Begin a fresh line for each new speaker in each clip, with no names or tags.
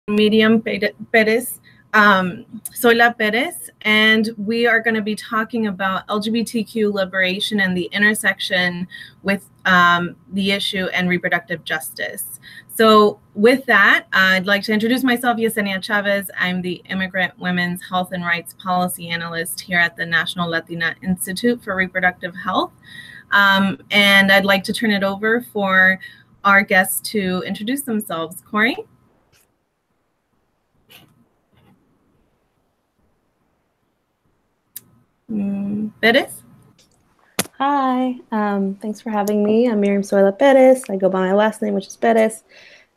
Miriam Pérez, Zoila Pérez, and we are going to be talking about LGBTQ liberation and the intersection with the issue and reproductive justice. So with that, I'd like to introduce myself, Yesenia Chavez. I'm the Immigrant Women's Health and Rights Policy Analyst here at the National Latina Institute for Reproductive Health. And I'd like to turn it over for our guests to introduce themselves. Kory? Pérez?
Hi, thanks for having me. I'm Miriam Zoila Pérez. I go by my last name, which is Pérez.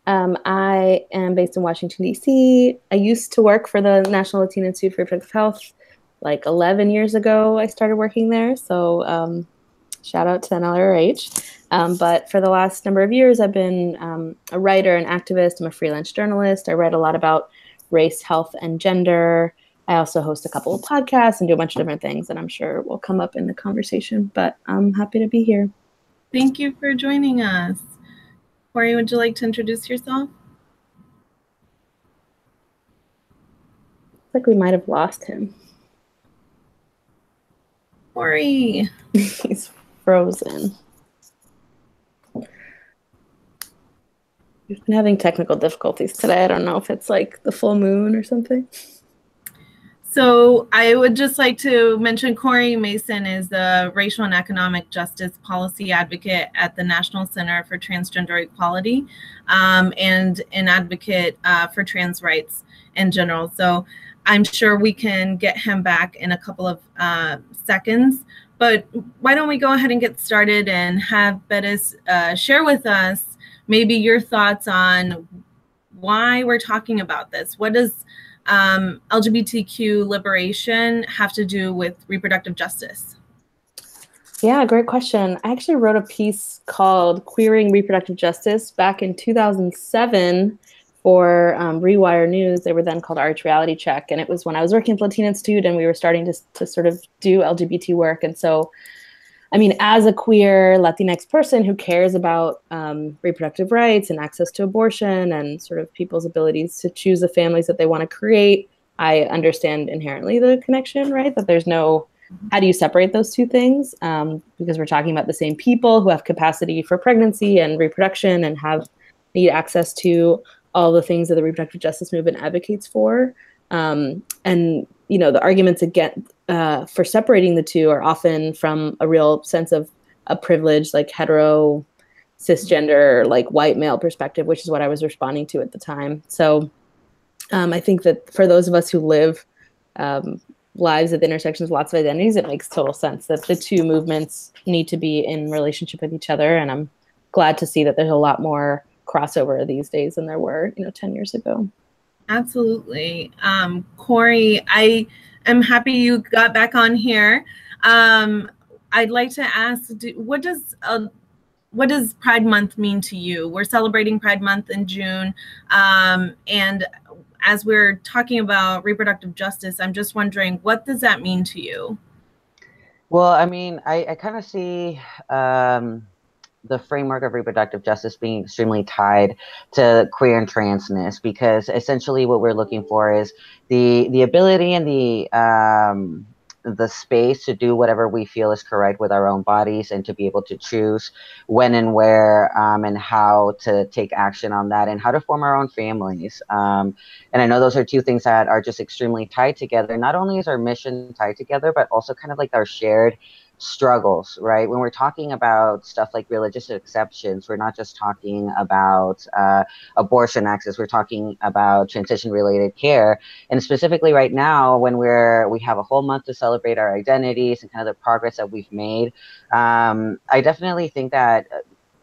I am based in Washington, D.C. I used to work for the National Latina Institute for Reproductive Health. Like 11 years ago, I started working there. So shout out to NLRH. But for the last number of years, I've been a writer and activist. I'm a freelance journalist. I write a lot about race, health, and gender. I also host a couple of podcasts and do a bunch of different things that I'm sure will come up in the conversation, but I'm happy to be here.
Thank you for joining us. Kory, would you like to introduce yourself?
Looks like we might have lost him.
Kory.
He's frozen. We've been having technical difficulties today. I don't know if it's like the full moon or something.
So I would just like to mention Kory Masen is the Racial and Economic Justice Policy Advocate at the National Center for Transgender Equality and an advocate for trans rights in general. So I'm sure we can get him back in a couple of seconds. But why don't we go ahead and get started and have Pérez share with us maybe your thoughts on why we're talking about this. What does LGBTQ liberation have to do with reproductive justice?
Yeah, great question. I actually wrote a piece called Queering Reproductive Justice back in 2007 for Rewire News. They were then called Arch Reality Check. And it was when I was working at the Latina Institute and we were starting to sort of do LGBT work. And so, I mean, as a queer Latinx person who cares about reproductive rights and access to abortion and sort of people's abilities to choose the families that they want to create, I understand inherently the connection, right? That there's no, how do you separate those two things? Because we're talking about the same people who have capacity for pregnancy and reproduction and need access to all the things that the reproductive justice movement advocates for. And, you know, the arguments for separating the two are often from a real sense of a privilege, like hetero, cisgender, like white male perspective, which is what I was responding to at the time. So I think that for those of us who live lives at the intersections of lots of identities, it makes total sense that the two movements need to be in relationship with each other. And I'm glad to see that there's a lot more crossover these days than there were, 10 years ago.
Absolutely. Kory, I am happy you got back on here. I'd like to ask, what does Pride Month mean to you? We're celebrating Pride Month in June. And as we're talking about reproductive justice, I'm just wondering, what does that mean to you?
Well, I mean, I kind of see the framework of reproductive justice being extremely tied to queer and transness, because essentially what we're looking for is the ability and the space to do whatever we feel is correct with our own bodies and to be able to choose when and where and how to take action on that and how to form our own families. And I know those are two things that are just extremely tied together. Not only is our mission tied together, but also kind of like our shared struggles, right? When we're talking about stuff like religious exceptions, we're not just talking about abortion access, we're talking about transition related care. And specifically right now, when we have a whole month to celebrate our identities and kind of the progress that we've made, I definitely think that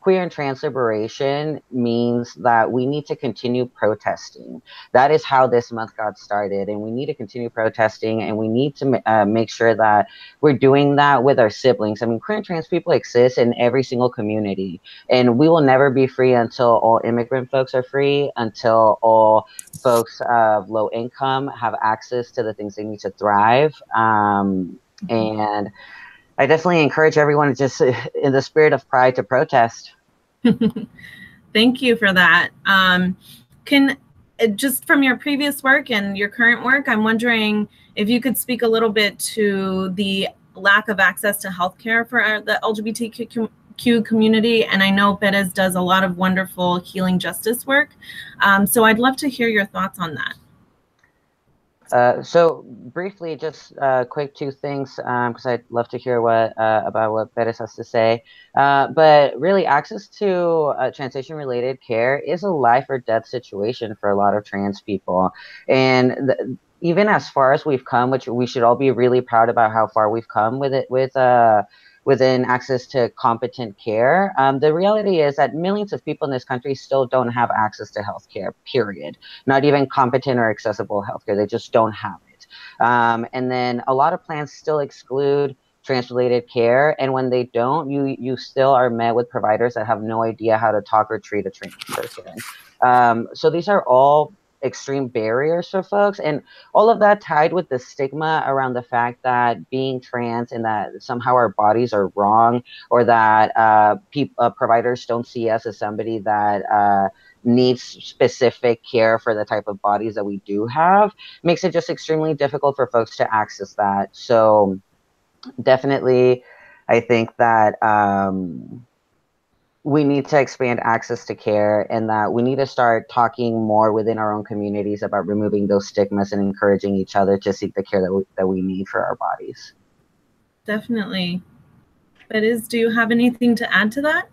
queer and trans liberation means that we need to continue protesting. That is how this month got started, and we need to continue protesting, and we need to make sure that we're doing that with our siblings. I mean, queer and trans people exist in every single community, and we will never be free until all immigrant folks are free, until all folks of low income have access to the things they need to thrive. And I definitely encourage everyone to just, in the spirit of pride, to protest.
Thank you for that. just from your previous work and your current work, I'm wondering if you could speak a little bit to the lack of access to healthcare for the LGBTQ community. And I know Pérez does a lot of wonderful healing justice work. So I'd love to hear your thoughts on that.
So briefly, just quick two things, because I'd love to hear what about what Pérez has to say. But really, access to transition-related care is a life or death situation for a lot of trans people, and even as far as we've come, which we should all be really proud about how far we've come with it, within access to competent care. The reality is that millions of people in this country still don't have access to healthcare, period. Not even competent or accessible healthcare. They just don't have it. And then a lot of plans still exclude trans-related care. And when they don't, you still are met with providers that have no idea how to talk or treat a trans person. So these are all extreme barriers for folks, and all of that tied with the stigma around the fact that being trans and that somehow our bodies are wrong, or that providers don't see us as somebody that needs specific care for the type of bodies that we do have, makes it just extremely difficult for folks to access that. So definitely, I think that we need to expand access to care, and that we need to start talking more within our own communities about removing those stigmas and encouraging each other to seek the care that we need for our bodies.
Definitely. Pérez, do you have anything to add to that?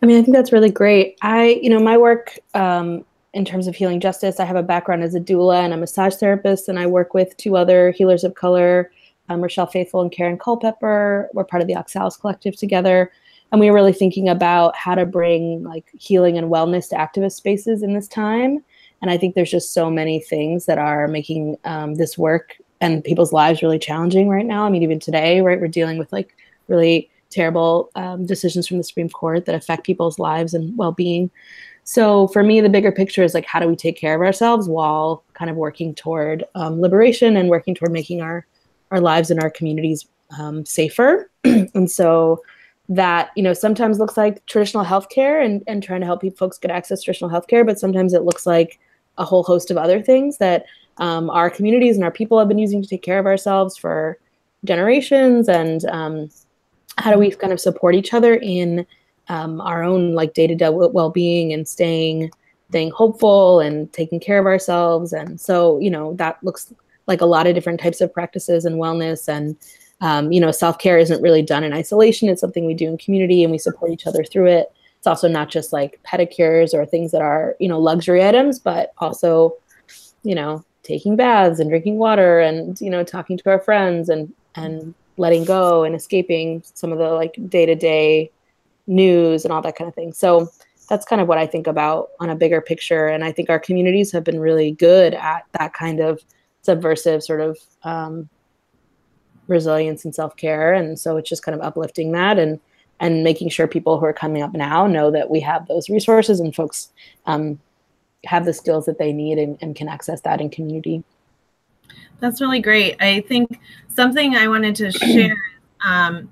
I mean, I think that's really great. My work in terms of healing justice, I have a background as a doula and a massage therapist, and I work with two other healers of color, Rochelle Faithful and Karen Culpepper. We're part of the Oxalis Collective together. And we were really thinking about how to bring like healing and wellness to activist spaces in this time. And I think there's just so many things that are making this work and people's lives really challenging right now. I mean, even today, right, we're dealing with like really terrible decisions from the Supreme Court that affect people's lives and well-being. So for me, the bigger picture is like, how do we take care of ourselves while kind of working toward liberation and working toward making our lives and our communities safer. And so that, sometimes looks like traditional healthcare and trying to help folks get access to traditional healthcare, but sometimes it looks like a whole host of other things that our communities and our people have been using to take care of ourselves for generations. And how do we kind of support each other in our own like day-to-day well-being and staying hopeful and taking care of ourselves. And so, that looks like a lot of different types of practices and wellness. And self-care isn't really done in isolation. It's something we do in community, and we support each other through it. It's also not just like pedicures or things that are, luxury items, but also, taking baths and drinking water and, talking to our friends and letting go and escaping some of the like day-to-day news and all that kind of thing. So that's kind of what I think about on a bigger picture. And I think our communities have been really good at that kind of subversive sort of resilience and self-care. And so it's just kind of uplifting that and making sure people who are coming up now know that we have those resources and folks have the skills that they need and can access that in community.
That's really great. I think something I wanted to share, I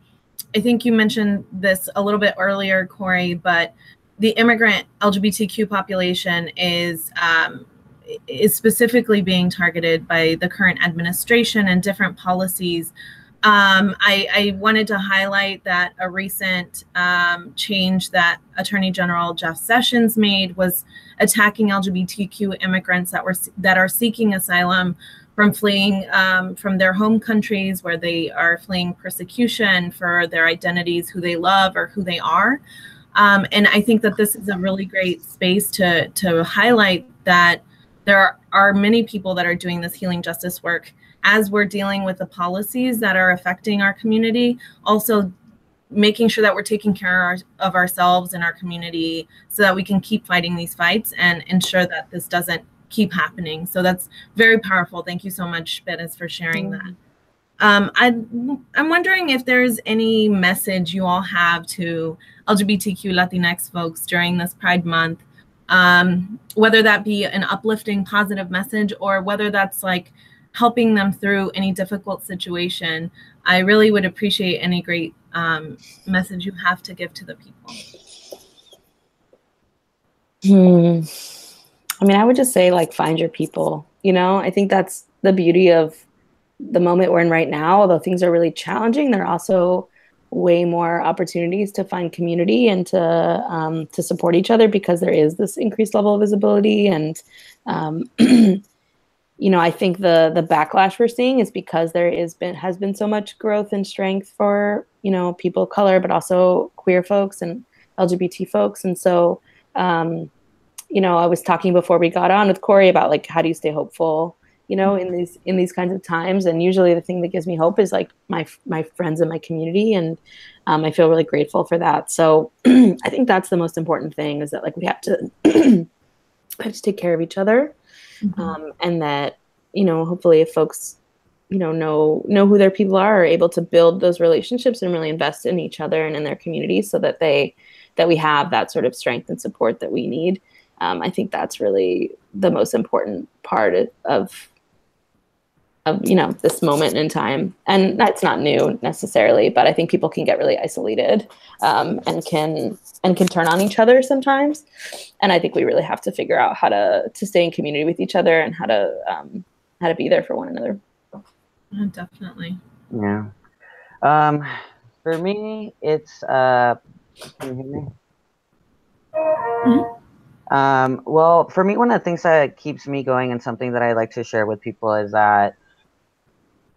think you mentioned this a little bit earlier, Kory, but the immigrant LGBTQ population is specifically being targeted by the current administration and different policies. I wanted to highlight that a recent change that Attorney General Jeff Sessions made was attacking LGBTQ immigrants that are seeking asylum from fleeing from their home countries, where they are fleeing persecution for their identities, who they love or who they are. And I think that this is a really great space to highlight that there are many people that are doing this healing justice work as we're dealing with the policies that are affecting our community, also making sure that we're taking care of ourselves and our community so that we can keep fighting these fights and ensure that this doesn't keep happening. So that's very powerful. Thank you so much, Pérez, for sharing that. I'm wondering if there's any message you all have to LGBTQ Latinx folks during this Pride Month, whether that be an uplifting, positive message, or whether that's like helping them through any difficult situation. I really would appreciate any great message you have to give to the people.
I mean, I would just say like find your people, you know? I think that's the beauty of the moment we're in right now. Although things are really challenging, there are also way more opportunities to find community and to support each other because there is this increased level of visibility. And you know, I think the backlash we're seeing is because there has been so much growth and strength for, you know, people of color, but also queer folks and LGBT folks. And so you know, I was talking before we got on with Kory about like how do you stay hopeful, you know, in these kinds of times. And usually the thing that gives me hope is like my friends and my community, and I feel really grateful for that. So I think that's the most important thing, is that like we have to have to take care of each other, and that, you know, hopefully if folks, you know who their people are able to build those relationships and really invest in each other and in their communities, so that we have that sort of strength and support that we need. I think that's really the most important part of you know, this moment in time. And that's not new necessarily, but I think people can get really isolated, and can turn on each other sometimes. And I think we really have to figure out how to stay in community with each other, and how to be there for one another.
Definitely.
Yeah. For me, it's can you hear me? Well, for me, one of the things that keeps me going and something that I like to share with people is that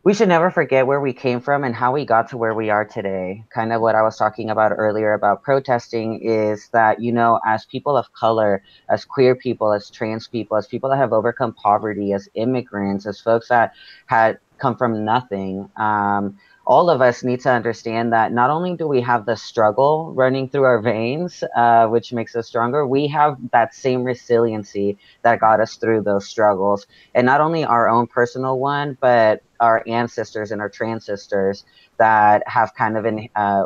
we should never forget where we came from and how we got to where we are today. Kind of what I was talking about earlier about protesting is that, you know, as people of color, as queer people, as trans people, as people that have overcome poverty, as immigrants, as folks that had come from nothing, all of us need to understand that not only do we have the struggle running through our veins, which makes us stronger, we have that same resiliency that got us through those struggles. And not only our own personal one, but our ancestors and our trans sisters that have kind of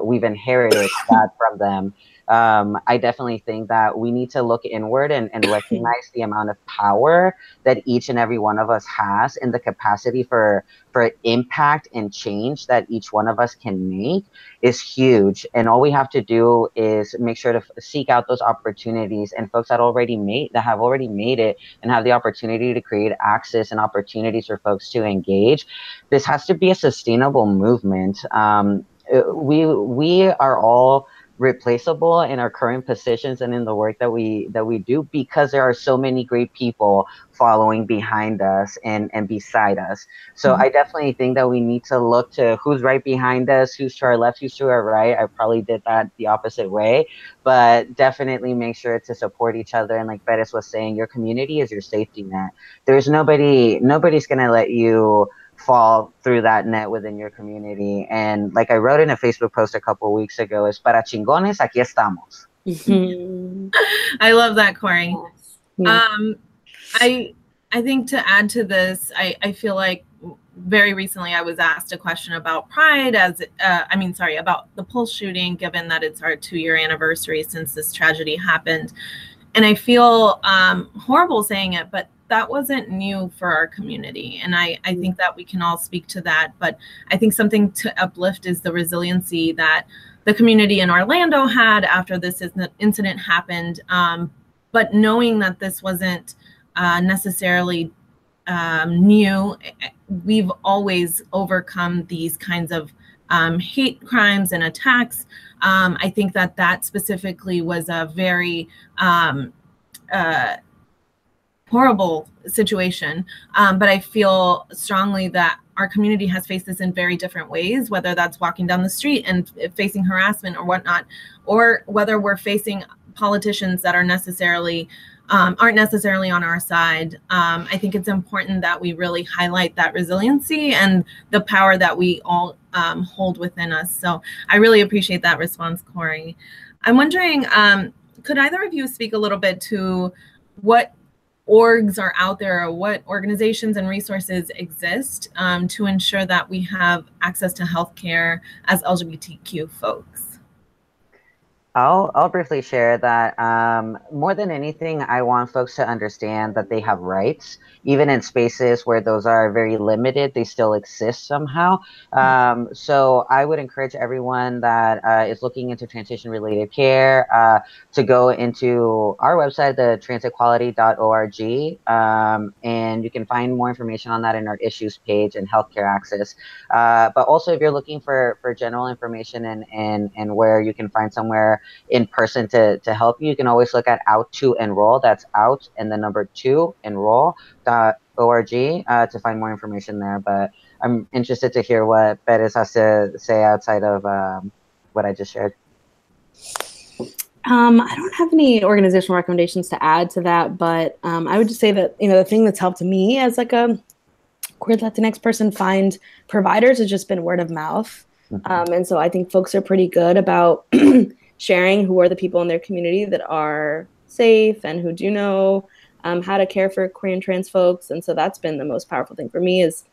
we've inherited that from them. I definitely think that we need to look inward and recognize the amount of power that each and every one of us has, and the capacity for impact and change that each one of us can make is huge. And all we have to do is make sure to seek out those opportunities, and folks that have already made it and have the opportunity to create access and opportunities for folks to engage. This has to be a sustainable movement. We are all replaceable in our current positions and in the work that we do, because there are so many great people following behind us and beside us. So I definitely think that we need to look to who's right behind us, who's to our left, who's to our right. I probably did that the opposite way, but definitely make sure to support each other. And like Pérez was saying, your community is your safety net. There's nobody's gonna let you fall through that net within your community. And like I wrote in a Facebook post a couple of weeks ago, es para chingones, aquí estamos.
I love that, Kory.
Yeah.
I think to add to this, I feel like very recently I was asked a question about Pride about the Pulse shooting, given that it's our 2-year anniversary since this tragedy happened. And I feel horrible saying it, but that wasn't new for our community. And I think that we can all speak to that. But I think something to uplift is the resiliency that the community in Orlando had after this incident happened. But knowing that this wasn't necessarily new, we've always overcome these kinds of hate crimes and attacks. I think that specifically was a very horrible situation. But I feel strongly that our community has faced this in very different ways, whether that's walking down the street and facing harassment or whatnot, or whether we're facing politicians that aren't necessarily on our side. I think it's important that we really highlight that resiliency and the power that we all hold within us. So I really appreciate that response, Kory. I'm wondering, could either of you speak a little bit to what orgs are out there, or what organizations and resources exist to ensure that we have access to healthcare as LGBTQ folks?
I'll briefly share that more than anything, I want folks to understand that they have rights, even in spaces where those are very limited, they still exist somehow. So I would encourage everyone that is looking into transition-related care to go into our website, the transequality.org, and you can find more information on that in our issues page and healthcare access. But also, if you're looking for general information and where you can find somewhere in person to help you, you can always look at Out to Enroll. That's out and the number 2 enroll.org to find more information there. But I'm interested to hear what Pérez has to say outside of what I just shared.
I don't have any organizational recommendations to add to that, but I would just say that, you know, the thing that's helped me as like a queer Latinx person find providers has just been word of mouth. And so I think folks are pretty good about sharing who are the people in their community that are safe and who do know how to care for queer and trans folks. And so that's been the most powerful thing for me is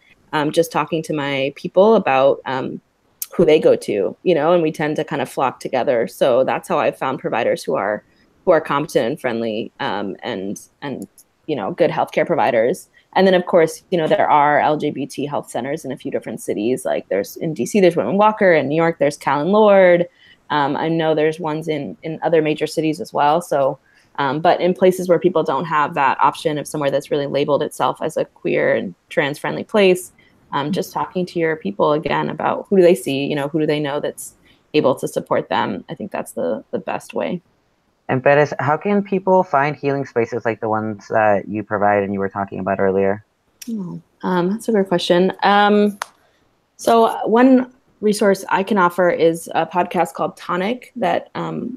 just talking to my people about who they go to, you know, and we tend to kind of flock together. So that's how I've found providers who are competent and friendly and you know, good healthcare providers. And then, of course, you know, there are LGBT health centers in a few different cities. Like there's in DC, there's Women Walker. In New York, there's Callan Lord. I know there's ones in other major cities as well. So, but in places where people don't have that option of somewhere that's really labeled itself as a queer and trans friendly place, just talking to your people again about who do they see, you know, who do they know that's able to support them. I think that's the best way.
And Pérez, how can people find healing spaces like the ones that you provide and you were talking about earlier?
That's a great question. So one resource I can offer is a podcast called Tonic that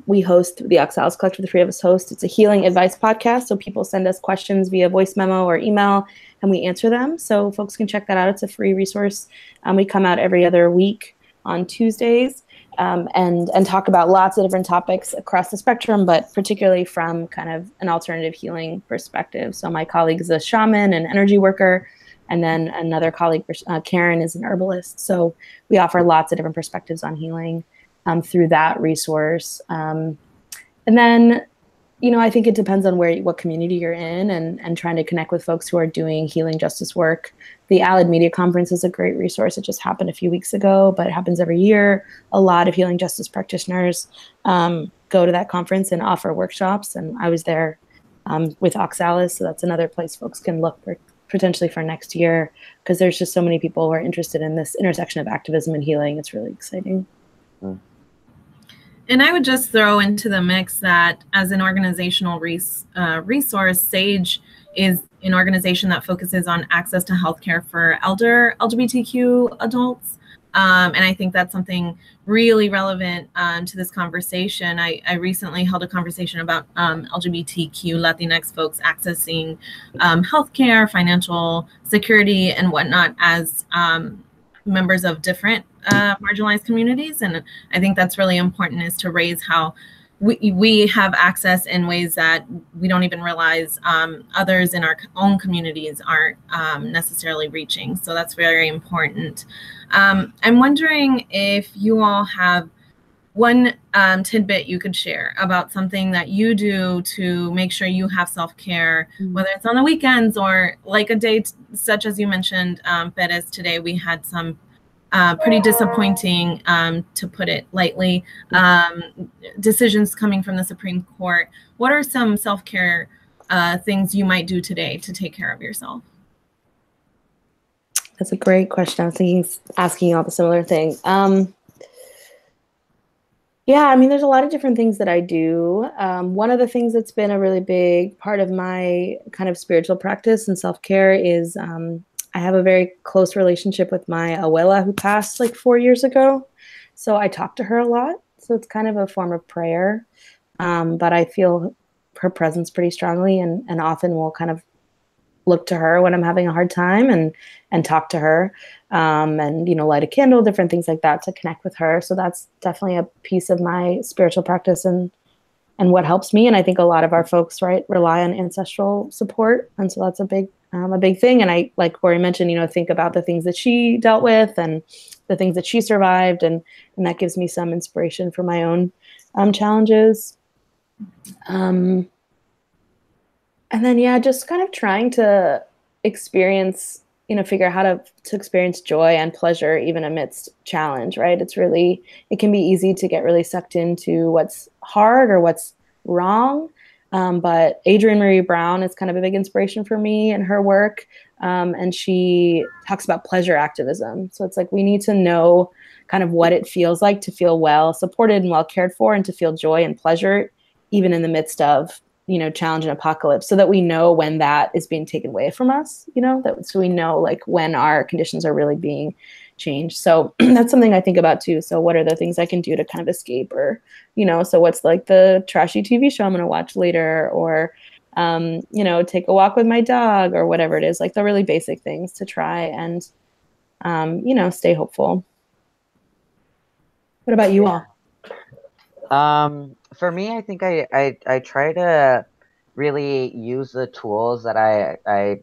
we host, the Oxalis Collective, the three of us host. It's a healing advice podcast. So people send us questions via voice memo or email and we answer them. So folks can check that out. It's a free resource. We come out every other week on Tuesdays. And talk about lots of different topics across the spectrum, but particularly from kind of an alternative healing perspective. So my colleague is a shaman and energy worker, and then another colleague, Karen, is an herbalist. So we offer lots of different perspectives on healing through that resource. And then, you know, I think it depends on what community you're in and trying to connect with folks who are doing healing justice work. The Allied Media Conference is a great resource. It just happened a few weeks ago, but it happens every year. A lot of healing justice practitioners go to that conference and offer workshops. And I was there with Oxalis, so that's another place folks can look for potentially for next year, because there's just so many people who are interested in this intersection of activism and healing. It's really exciting.
And I would just throw into the mix that as an organizational resource, SAGE is an organization that focuses on access to healthcare for elder LGBTQ adults. And I think that's something really relevant to this conversation. I recently held a conversation about LGBTQ Latinx folks accessing healthcare, financial security, and whatnot as members of different marginalized communities. And I think that's really important, is to raise how we have access in ways that we don't even realize others in our own communities aren't necessarily reaching. So that's very important. I'm wondering if you all have one tidbit you could share about something that you do to make sure you have self-care, whether it's on the weekends or like a day such as you mentioned, Pérez, today we had some pretty disappointing, to put it lightly, decisions coming from the Supreme Court. What are some self-care things you might do today to take care of yourself?
That's a great question. I was thinking, asking all the similar thing. Yeah, I mean, there's a lot of different things that I do. One of the things that's been a really big part of my kind of spiritual practice and self-care is I have a very close relationship with my abuela who passed like 4 years ago. So I talk to her a lot. So it's kind of a form of prayer. But I feel her presence pretty strongly and often will kind of look to her when I'm having a hard time and talk to her and, you know, light a candle, different things like that to connect with her. So that's definitely a piece of my spiritual practice and what helps me. And I think a lot of our folks, right, rely on ancestral support. And so that's a big thing. And I, like Kory mentioned, you know, think about the things that she dealt with and the things that she survived. And that gives me some inspiration for my own challenges. And then, yeah, just kind of trying to experience, figure out how to experience joy and pleasure even amidst challenge, right? It can be easy to get really sucked into what's hard or what's wrong. But Adrienne Maree Brown is kind of a big inspiration for me and her work. And she talks about pleasure activism. So it's like we need to know kind of what it feels like to feel well supported and well cared for, and to feel joy and pleasure even in the midst of challenge and apocalypse, so that we know when that is being taken away from us, so we know like when our conditions are really being changed. So that's something I think about too. So what are the things I can do to kind of escape, or, so what's like the trashy TV show I'm going to watch later, or, take a walk with my dog, or whatever it is, like the really basic things to try and, stay hopeful. What about you all?
For me, I think I try to really use the tools that I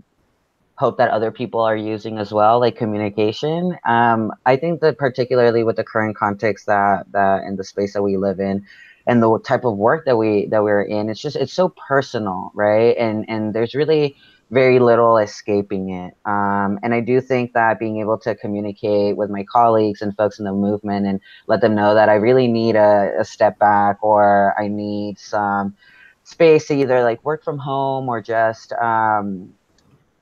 hope that other people are using as well, like communication. I think that particularly with the current context that in the space that we live in, and the type of work that we're in, it's so personal, right? And there's really very little escaping it. And I do think that being able to communicate with my colleagues and folks in the movement and let them know that I really need a step back, or I need some space to either like work from home, or just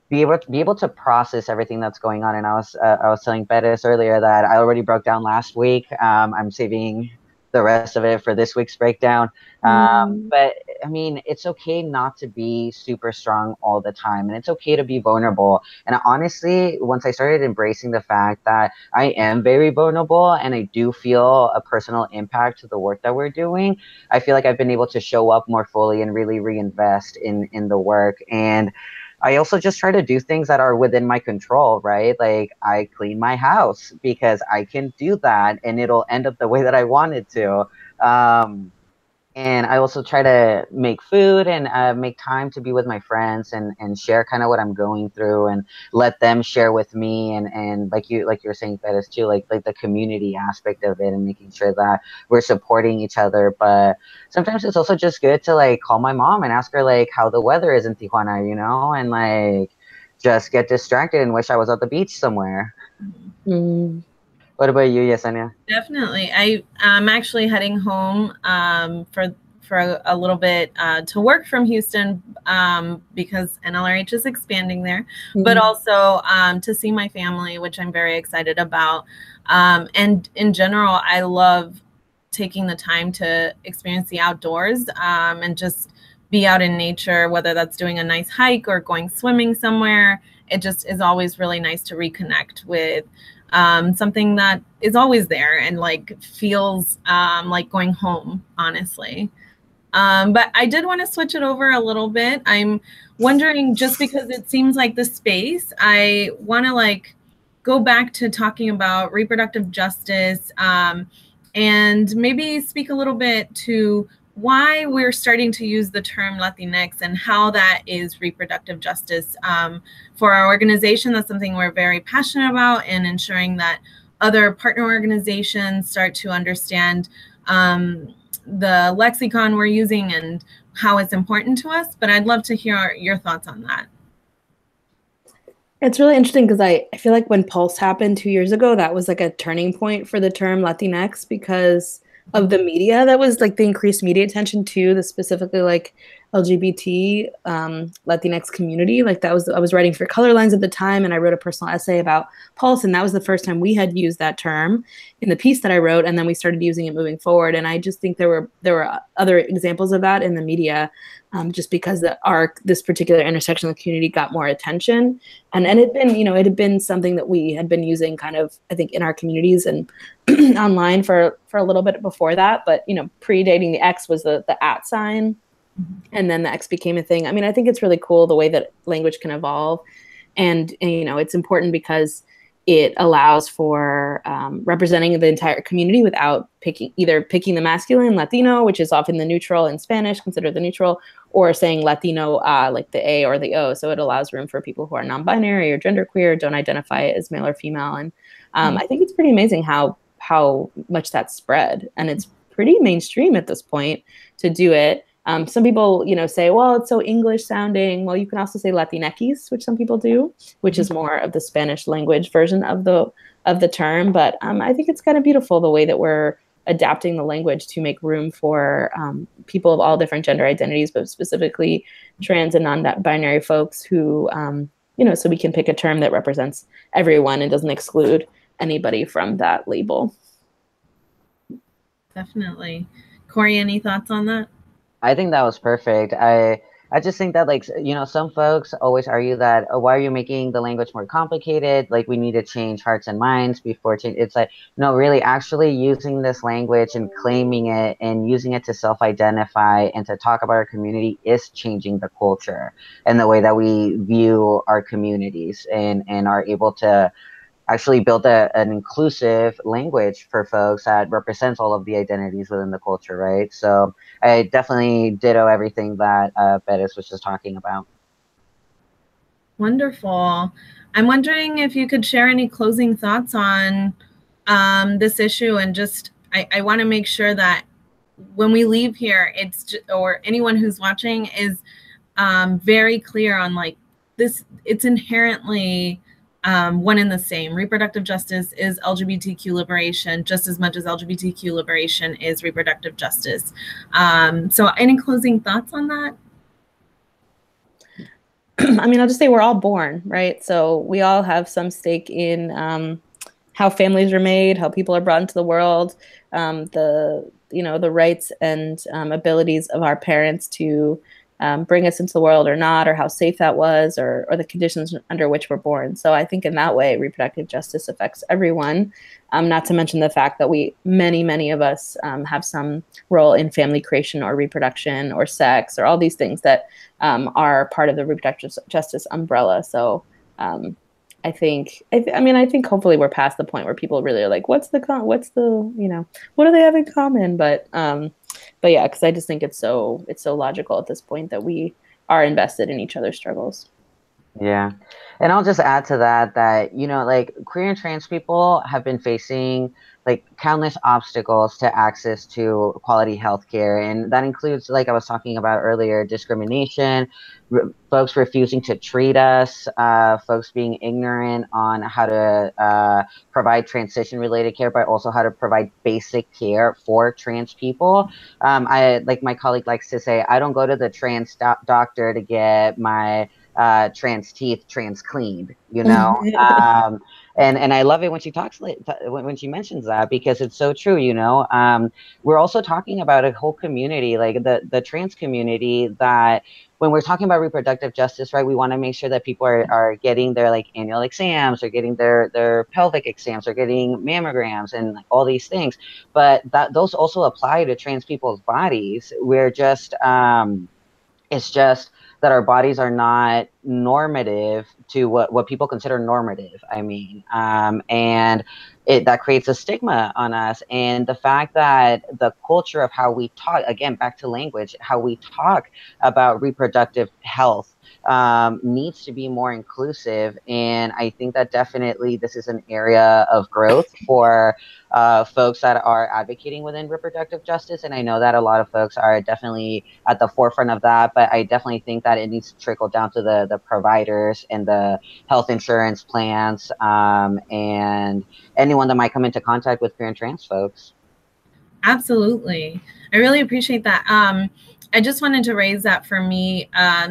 be able to process everything that's going on. And I was telling Pérez earlier that I already broke down last week. I'm saving the rest of it for this week's breakdown. But I mean, it's okay not to be super strong all the time, and it's okay to be vulnerable. And honestly, once I started embracing the fact that I am very vulnerable and I do feel a personal impact to the work that we're doing, I feel like I've been able to show up more fully and really reinvest in the work. And I also just try to do things that are within my control, right? Like I clean my house because I can do that and it'll end up the way that I want it to. And I also try to make food and make time to be with my friends and share kind of what I'm going through, and let them share with me. And like you were saying, Pérez, too, like the community aspect of it, and making sure that we're supporting each other. But sometimes it's also just good to like call my mom and ask her like how the weather is in Tijuana, and like just get distracted and wish I was at the beach somewhere. What about you, Yesenia?
Definitely. I'm actually heading home for a little bit to work from Houston because NLRH is expanding there, but also to see my family, which I'm very excited about. And in general, I love taking the time to experience the outdoors and just be out in nature, whether that's doing a nice hike or going swimming somewhere. It just is always really nice to reconnect with something that is always there and like feels like going home, honestly. But I did want to switch it over a little bit. I'm wondering, just because it seems like the space, I want to like go back to talking about reproductive justice and maybe speak a little bit to why we're starting to use the term Latinx and how that is reproductive justice for our organization. That's something we're very passionate about, and ensuring that other partner organizations start to understand the lexicon we're using and how it's important to us. But I'd love to hear your thoughts on that.
It's really interesting because I feel like when Pulse happened 2 years ago, that was like a turning point for the term Latinx, because of the media. That was like the increased media attention to the specifically like LGBT Latinx community. Like I was writing for Color Lines at the time, and I wrote a personal essay about Pulse, and that was the first time we had used that term in the piece that I wrote, and then we started using it moving forward. And I just think there were other examples of that in the media, just because this particular intersection of the community got more attention, and it had been something that we had been using kind of, I think, in our communities and online for a little bit before that. But predating the X was the @ sign. And then the X became a thing. I mean, I think it's really cool the way that language can evolve. And it's important because it allows for representing the entire community without picking the masculine, Latino, which is often the neutral in Spanish, considered the neutral, or saying Latino, like the A or the O. So it allows room for people who are non-binary or genderqueer, don't identify as male or female. And I think it's pretty amazing how much that's spread. And it's pretty mainstream at this point to do it. Some people, say, well, it's so English sounding. Well, you can also say Latinx, which some people do, which is more of the Spanish language version of the term. But I think it's kind of beautiful the way that we're adapting the language to make room for people of all different gender identities, but specifically trans and non-binary folks who, so we can pick a term that represents everyone and doesn't exclude anybody from that label.
Definitely. Kory, any thoughts on that?
I think that was perfect. I just think that, like, some folks always argue that, oh, why are you making the language more complicated? Like, we need to change hearts and minds before change. It's like, no, really actually using this language and claiming it and using it to self-identify and to talk about our community is changing the culture and the way that we view our communities and are able to actually build an inclusive language for folks that represents all of the identities within the culture, right? So I definitely ditto everything that Pérez was just talking about.
Wonderful. I'm wondering if you could share any closing thoughts on this issue, and just I want to make sure that when we leave here, or anyone who's watching is very clear on, like, this. It's inherently one and the same. Reproductive justice is LGBTQ liberation just as much as LGBTQ liberation is reproductive justice. So any closing thoughts on that?
I mean, I'll just say we're all born, right? So we all have some stake in how families are made, how people are brought into the world, the rights and abilities of our parents to bring us into the world or not, or how safe that was, or the conditions under which we're born. So I think in that way, reproductive justice affects everyone, not to mention the fact that many of us have some role in family creation or reproduction or sex or all these things that are part of the reproductive justice umbrella. So I think hopefully we're past the point where people really are like, what do they have in common? But yeah, because I just think it's so logical at this point that we are invested in each other's struggles.
Yeah. And I'll just add to that, like, queer and trans people have been facing, like, countless obstacles to access to quality healthcare. And that includes, like I was talking about earlier, discrimination, folks refusing to treat us, folks being ignorant on how to provide transition-related care, but also how to provide basic care for trans people. Like my colleague likes to say, I don't go to the trans doctor to get my trans teeth cleaned, and I love it when she when she mentions that, because it's so true. We're also talking about a whole community, like the trans community, that when we're talking about reproductive justice, right, we want to make sure that people are getting their, like, annual exams, or getting their pelvic exams, or getting mammograms, and, like, all these things. But those also apply to trans people's bodies. We're just it's just that our bodies are not normative to what people consider normative. I mean, and that creates a stigma on us. And the fact that the culture of how we talk, again, back to language, how we talk about reproductive health needs to be more inclusive. And I think that definitely this is an area of growth for folks that are advocating within reproductive justice. And I know that a lot of folks are definitely at the forefront of that, but I definitely think that it needs to trickle down to the providers and the health insurance plans, and anyone that might come into contact with queer and trans folks.
Absolutely. I really appreciate that. I just wanted to raise that for me.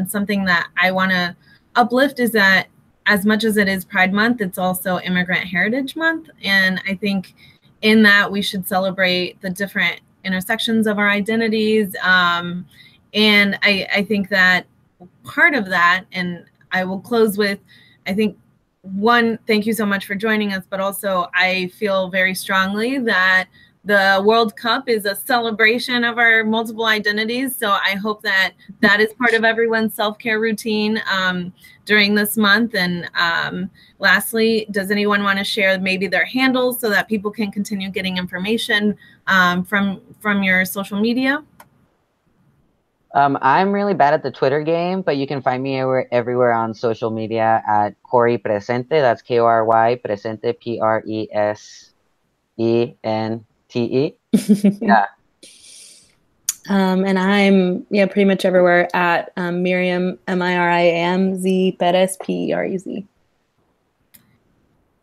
Something that I want to uplift is that as much as it is Pride Month, it's also Immigrant Heritage Month. And I think in that we should celebrate the different intersections of our identities. And I think that part of that, and I will close with, I think, one, thank you so much for joining us, but also I feel very strongly that the World Cup is a celebration of our multiple identities. So I hope that that is part of everyone's self-care routine during this month. And lastly, does anyone want to share maybe their handles so that people can continue getting information from your social media?
I'm really bad at the Twitter game, but you can find me everywhere on social media at Kory Presente. That's Kory Presente, Presente. Yeah.
And I'm pretty much everywhere at Miriam, Miriam Z Perez, Perez.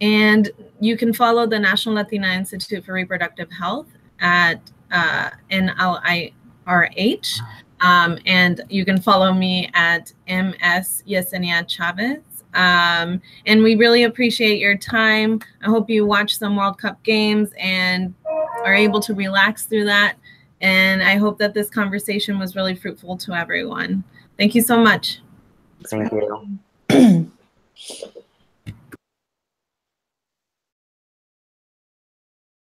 And you can follow the National Latina Institute for Reproductive Health at NLIRH. And you can follow me at MS Yesenia Chavez. And we really appreciate your time. I hope you watch some World Cup games and are able to relax through that. And I hope that this conversation was really fruitful to everyone. Thank you so much.
Thank you.